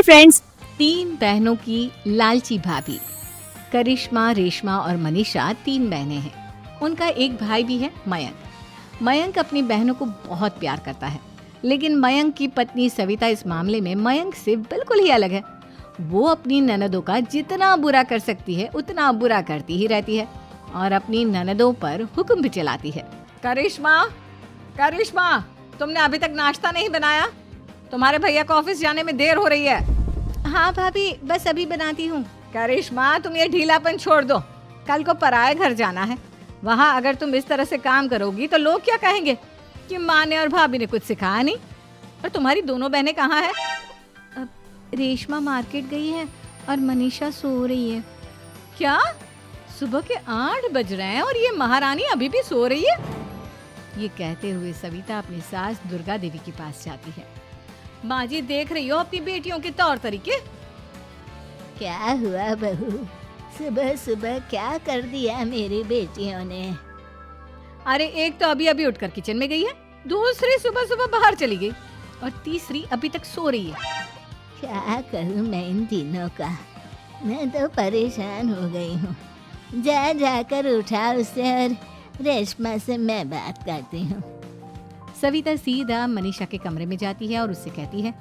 Hi friends. तीन बहनों की लालची भाभी। करिश्मा, रेशमा और मनीषा तीन बहनें हैं। उनका एक भाई भी है, मयंक। मयंक अपनी बहनों को बहुत प्यार करता है, लेकिन मयंक की पत्नी सविता इस मामले में मयंक से बिल्कुल ही अलग है। वो अपनी ननदों का जितना बुरा कर सकती है उतना बुरा करती ही रहती है और अपनी ननदों पर हुक्म भी चलाती है। करिश्मा, करिश्मा, तुमने अभी तक नाश्ता नहीं बनाया? तुम्हारे भैया को ऑफिस जाने में देर हो रही है। हाँ भाभी, बस अभी बनाती हूँ। करिश्मा, तुम ये ढीलापन छोड़ दो। कल को पराए घर जाना है। वहाँ अगर तुम इस तरह से काम करोगी तो लोग क्या कहेंगे कि माँ ने और भाभी ने कुछ सिखाया नहीं। और तुम्हारी दोनों बहनें कहाँ हैं? अब रेशमा मार्केट गई है और मनीषा सो रही है। क्या? सुबह के 8 बज रहे हैं और ये महारानी अभी भी सो रही है? ये कहते हुए सविता अपनी सास दुर्गा देवी के पास जाती है। माँ जी, देख रही हो अपनी बेटियों के तौर तरीके? क्या हुआ बहू, सुबह सुबह क्या कर दिया मेरी बेटियों ने? अरे एक तो अभी अभी उठकर किचन में गई है, दूसरी सुबह सुबह बाहर चली गई और तीसरी अभी तक सो रही है। क्या करूं मैं इन तीनों का, मैं तो परेशान हो गई हूँ। जा जाकर उठा उसे और रेशमा से मैं बात करती हूँ। सविता सीधा मनीषा के कमरे में जाती है और उससे कहती है,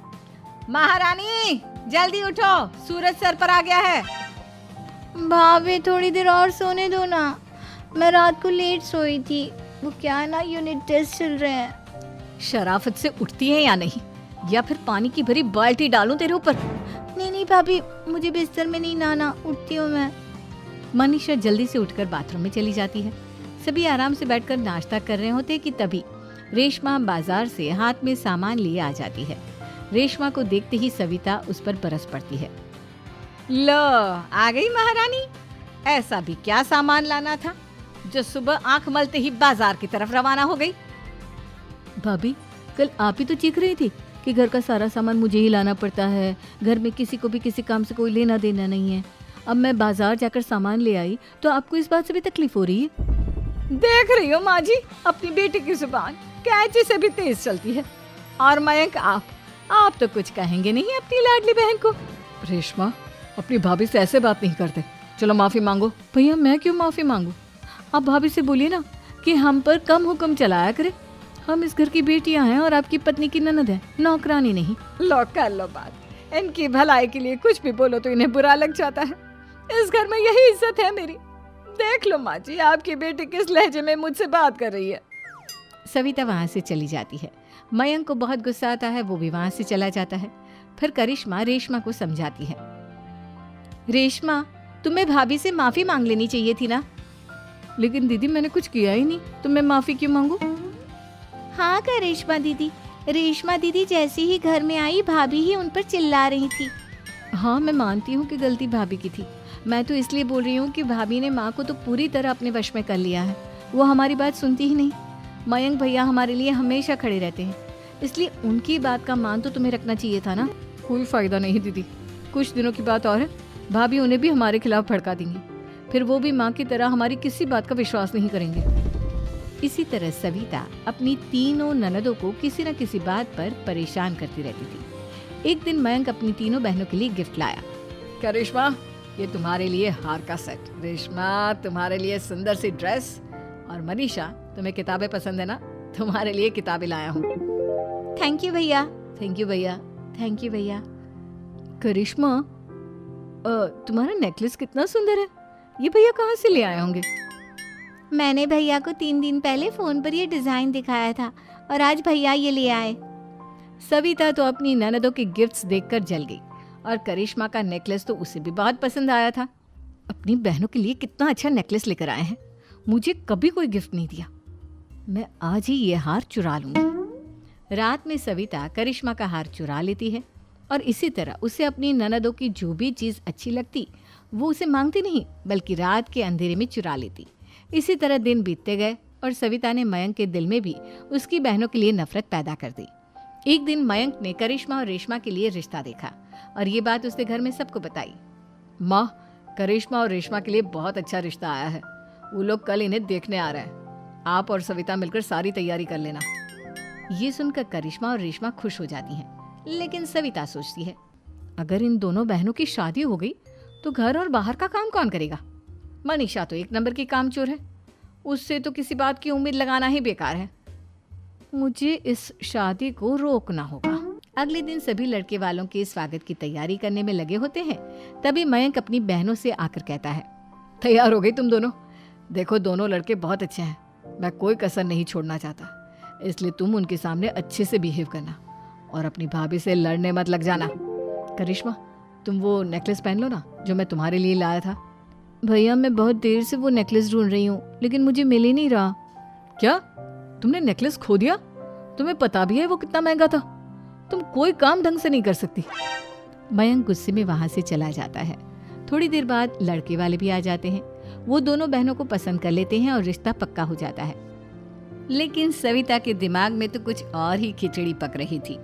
महारानी जल्दी उठो, सूरज सर पर आ गया है। भाभी थोड़ी देर और सोने दो ना, मैं रात को लेट सोई थी। वो क्या ना, यूनिट टेस्ट चल रहे हैं। शराफत से उठती है या नहीं, या फिर पानी की भरी बाल्टी डालूं तेरे ऊपर? नहीं भाभी, मुझे बिस्तर में नहीं नहाना, उठती हूँ मैं। मनीषा जल्दी से उठकर बाथरूम में चली जाती है। सभी आराम से बैठकर नाश्ता कर रहे होते कि तभी रेशमा बाजार से हाथ में सामान लिए आ जाती है। रेशमा को देखते ही सविता उस पर बरस पड़ती है। लो, आ गई महारानी। ऐसा भी क्या सामान लाना था जो सुबह आंख मलते ही बाजार की तरफ रवाना हो गई? भाभी, कल आप ही तो चीख रही थी कि घर का सारा सामान मुझे ही लाना पड़ता है, घर में किसी को भी किसी काम से कोई लेना देना नहीं है। अब मैं बाजार जाकर सामान ले आई तो आपको इस बात से भी तकलीफ हो रही है? देख रही हो माँ जी, अपनी बेटी की जुबान कैंची से भी तेज चलती है। और मयंक, आप तो कुछ कहेंगे नहीं अपनी लाडली बहन को। रेशमा, अपनी भाभी से ऐसे बात नहीं करते। चलो माफी मांगो। भैया, मैं क्यों माफी मांगू? आप भाभी से बोलिए ना कि हम पर कम हुक्म चलाया करे। हम इस घर की बेटियां हैं और आपकी पत्नी की ननद है, नौकरानी नहीं। लो कर लो बात। इनकी भलाई के लिए कुछ भी बोलो तो इन्हें बुरा लग जाता है। इस घर में यही इज्जत है मेरी। देख लो माँ जी, आपकी बेटी किस लहजे में मुझसे बात कर रही है। सविता वहाँ से चली जाती है। मयंक को बहुत गुस्सा आता है, वो भी वहाँ से चला जाता है। फिर करिश्मा रेशमा को समझाती है, रेशमा, तुम्हें भाभी से माफी मांग लेनी चाहिए थी ना। लेकिन दीदी, मैंने कुछ किया ही नहीं, तो मैं माफी क्यों मांगू? हाँ करिश्मा दीदी, रेशमा दीदी जैसे ही घर में आई भाभी ही उन पर चिल्ला रही थी। हाँ, मैं मानती हूँ कि गलती भाभी की थी। मैं तो इसलिए बोल रही हूँ कि भाभी ने माँ को तो पूरी तरह अपने वश में कर लिया है। वो हमारी बात सुनती ही नहीं। मयंक भैया हमारे लिए हमेशा खड़े रहते हैं, इसलिए उनकी बात का मान तो तुम्हें रखना चाहिए था ना। कोई फायदा नहीं दीदी, कुछ दिनों की बात और है, भाभी उन्हें भी हमारे खिलाफ भड़का देंगी। फिर वो भी माँ की तरह हमारी किसी बात का विश्वास नहीं करेंगे। इसी तरह सविता अपनी तीनों ननदों को किसी न किसी बात पर परेशान करती रहती थी। एक दिन मयंक अपनी तीनों बहनों के लिए गिफ्ट लाया। करिश्मा, ये तुम्हारे लिए हार का सेट। रेशमा, तुम्हारे लिए सुंदर सी ड्रेस। और मनीषा, तुम्हें किताबें पसंद है ना, तुम्हारे लिए किताबें लाया हूँ। थैंक यू भैया। थैंक यू भैया। थैंक यू भैया। करिश्मा, तुम्हारा नेकलेस कितना सुंदर है। ये भैया कहाँ से ले आए होंगे? मैंने भैया को 3 दिन पहले फोन पर ये डिजाइन दिखाया था और आज भैया ये ले आए। सविता तो अपनी ननदों के गिफ्ट्स देखकर जल गई और करिश्मा का नेकलेस तो उसे भी बहुत पसंद आया था। अपनी बहनों के लिए कितना अच्छा नेकलेस लेकर आए हैं, मुझे कभी कोई गिफ्ट नहीं दिया। मैं आज ही ये हार चुरा लूंगी। रात में सविता करिश्मा का हार चुरा लेती है और इसी तरह उसे अपनी ननदों की जो भी चीज़ अच्छी लगती वो उसे मांगती नहीं, बल्कि रात के अंधेरे में चुरा लेती। इसी तरह दिन बीतते गए और सविता ने मयंक के दिल में भी उसकी बहनों के लिए नफरत पैदा कर दी। एक दिन मयंक ने करिश्मा और रेशमा के लिए रिश्ता देखा और ये बात उसने घर में सबको बताई। माँ, करिश्मा और रेशमा के लिए बहुत अच्छा रिश्ता आया है। वो लोग कल इन्हें देखने आ रहे हैं। आप और सविता मिलकर सारी तैयारी कर लेना। ये सुनकर करिश्मा और रेशमा खुश हो जाती हैं, लेकिन सविता सोचती है, अगर इन दोनों बहनों की शादी हो गई तो घर और बाहर का काम कौन करेगा? मनीषा तो एक नंबर की कामचोर है, उससे तो किसी बात की उम्मीद लगाना ही बेकार है। मुझे इस शादी को रोकना होगा। अगले दिन सभी लड़के वालों के स्वागत की तैयारी करने में लगे होते हैं। तभी मयंक अपनी बहनों से आकर कहता है, तैयार हो गई तुम दोनों? देखो दोनों लड़के बहुत अच्छे हैं, मैं कोई कसर नहीं छोड़ना चाहता, इसलिए तुम उनके सामने अच्छे से बिहेव करना और अपनी भाभी से लड़ने मत लग जाना। करिश्मा, तुम वो नेकलेस पहन लो ना जो मैं तुम्हारे लिए लाया था। भैया मैं बहुत देर से वो नेकलेस ढूंढ रही हूँ, लेकिन मुझे मिल ही नहीं रहा। क्या तुमने नेकलेस खो दिया? तुम्हें पता भी है वो कितना महंगा था? तुम कोई काम ढंग से नहीं कर सकती। मयंक गुस्से में वहां से चला जाता है। थोड़ी देर बाद लड़के वाले भी आ जाते हैं। वो दोनों बहनों को पसंद कर लेते हैं और रिश्ता पक्का हो जाता है। लेकिन सविता के दिमाग में तो कुछ और ही खिचड़ी पक रही थी।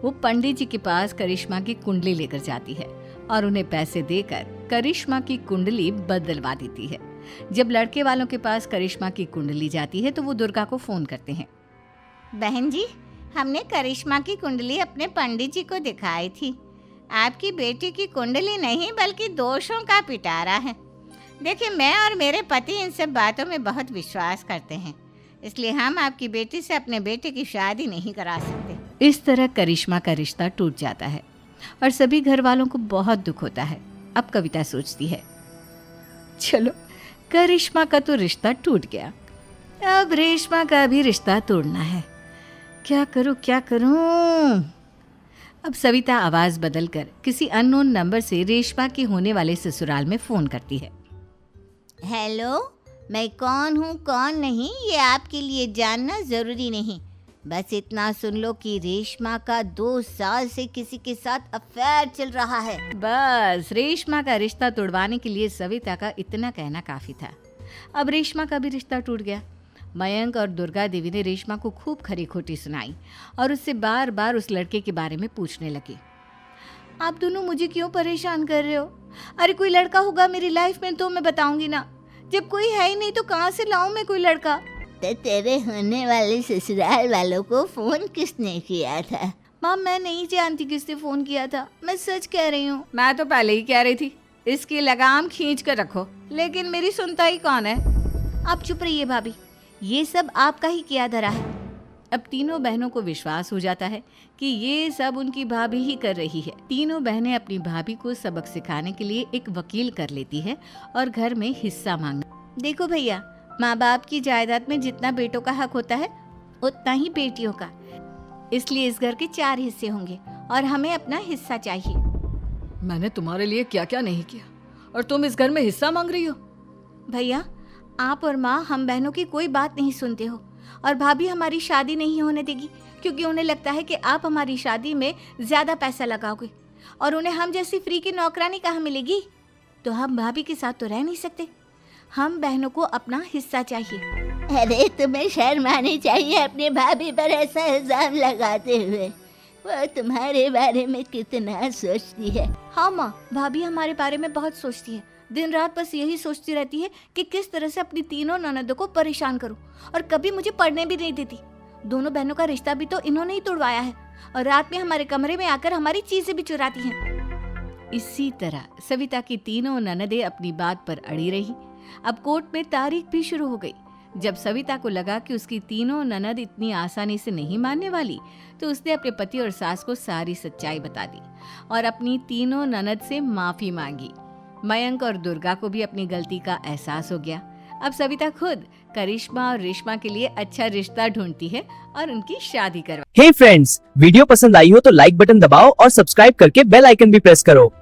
वो पंडित जी के पास करिश्मा की कुंडली लेकर जाती है और उन्हें पैसे देकर करिश्मा की कुंडली बदलवा देती है। जब लड़के वालों के पास करिश्मा की कुंडली जाती है तो वो दुर्गा को फोन करते हैं। बहन जी, हमने करिश्मा की कुंडली अपने पंडित जी को दिखाई थी। आपकी बेटी की कुंडली नहीं बल्कि दोषों का पिटारा है। देखिए, मैं और मेरे पति इन सब बातों में बहुत विश्वास करते हैं, इसलिए हम आपकी बेटी से अपने बेटे की शादी नहीं करा सकते। इस तरह करिश्मा का रिश्ता टूट जाता है और सभी घर वालों को बहुत दुख होता है। अब कविता सोचती है, चलो करिश्मा का तो रिश्ता टूट गया, अब रेशमा का भी रिश्ता तोड़ना है। क्या करूं? अब सविता आवाज बदलकर किसी अननोन नंबर से रेशमा के होने वाले ससुराल में फोन करती है। हेलो, मैं कौन हूँ कौन नहीं ये आपके लिए जानना ज़रूरी नहीं, बस इतना सुन लो कि रेशमा का 2 साल से किसी के साथ अफेयर चल रहा है। बस रेशमा का रिश्ता तोड़वाने के लिए सविता का इतना कहना काफी था। अब रेशमा का भी रिश्ता टूट गया। मयंक और दुर्गा देवी ने रेशमा को खूब खरी खोटी सुनाई और उससे बार बार उस लड़के के बारे में पूछने लगी। आप दोनों मुझे क्यों परेशान कर रहे हो? अरे कोई लड़का होगा मेरी लाइफ में तो मैं बताऊंगी ना, जब कोई है ही नहीं तो कहाँ से लाऊं मैं कोई लड़का? तो तेरे होने वाले ससुराल वालों को फोन किसने किया था? माँ मैं नहीं जानती किसने फोन किया था, मैं सच कह रही हूँ। मैं तो पहले ही कह रही थी इसकी लगाम खींच कर रखो, लेकिन मेरी सुनता ही कौन है। आप चुप रहिए भाभी, ये सब आपका ही किया धरा है। अब तीनों बहनों को विश्वास हो जाता है कि ये सब उनकी भाभी ही कर रही है। तीनों बहनें अपनी भाभी को सबक सिखाने के लिए एक वकील कर लेती है और घर में हिस्सा मांगना। देखो भैया, माँ बाप की जायदाद में जितना बेटों का हक होता है उतना ही बेटियों का, इसलिए इस घर के 4 हिस्से होंगे और हमें अपना हिस्सा चाहिए। मैंने तुम्हारे लिए क्या क्या नहीं किया और तुम इस घर में हिस्सा मांग रही हो? भैया, आप और माँ हम बहनों की कोई बात नहीं सुनते हो और भाभी हमारी शादी नहीं होने देगी क्योंकि उन्हें लगता है कि आप हमारी शादी में ज्यादा पैसा लगाओगे और उन्हें हम जैसी फ्री की नौकरानी कहाँ मिलेगी। तो हम भाभी के साथ तो रह नहीं सकते, हम बहनों को अपना हिस्सा चाहिए। अरे तुम्हें शर्म आनी चाहिए अपने भाभी पर ऐसा इल्जाम लगाते हुए। वो तुम्हारे बारे में कितना सोचती है। हाँ माँ, भाभी हमारे बारे में बहुत सोचती है, दिन रात बस यही सोचती रहती है कि किस तरह से अपनी तीनों ननदों को परेशान करूं और कभी मुझे पढ़ने भी नहीं देती। दोनों बहनों का रिश्ता भी तो इन्होंने ही तोड़वाया है और रात में हमारे कमरे में आकर हमारी चीजें भी चुराती हैं। इसी तरह सविता की तीनों ननदें अपनी बात पर अड़ी रही। अब कोर्ट में तारीख भी शुरू हो गई। जब सविता को लगा कि उसकी तीनों ननद इतनी आसानी से नहीं मानने वाली, तो उसने अपने पति और सास को सारी सच्चाई बता दी और अपनी तीनों ननद से माफी मांगी। मयंक और दुर्गा को भी अपनी गलती का एहसास हो गया। अब सविता खुद करिश्मा और रेशमा के लिए अच्छा रिश्ता ढूंढती है और उनकी शादी करवा। हे फ्रेंड्स, वीडियो पसंद आई हो तो लाइक बटन दबाओ और सब्सक्राइब करके बेल आइकन भी प्रेस करो।